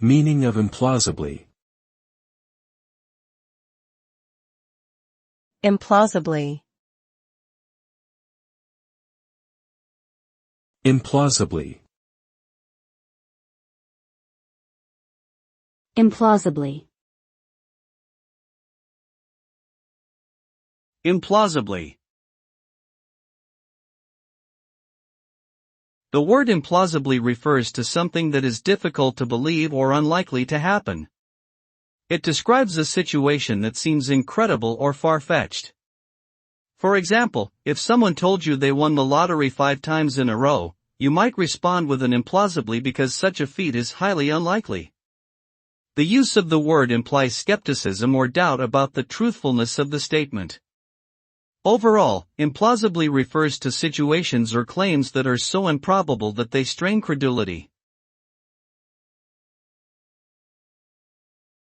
Meaning of implausibly. Implausibly. Implausibly. Implausibly. Implausibly. The word implausibly refers to something that is difficult to believe or unlikely to happen. It describes a situation that seems incredible or far-fetched. For example, if someone told you they won the lottery 5 times in a row, you might respond with an implausibly because such a feat is highly unlikely. The use of the word implies skepticism or doubt about the truthfulness of the statement. Overall, implausibly refers to situations or claims that are so improbable that they strain credulity.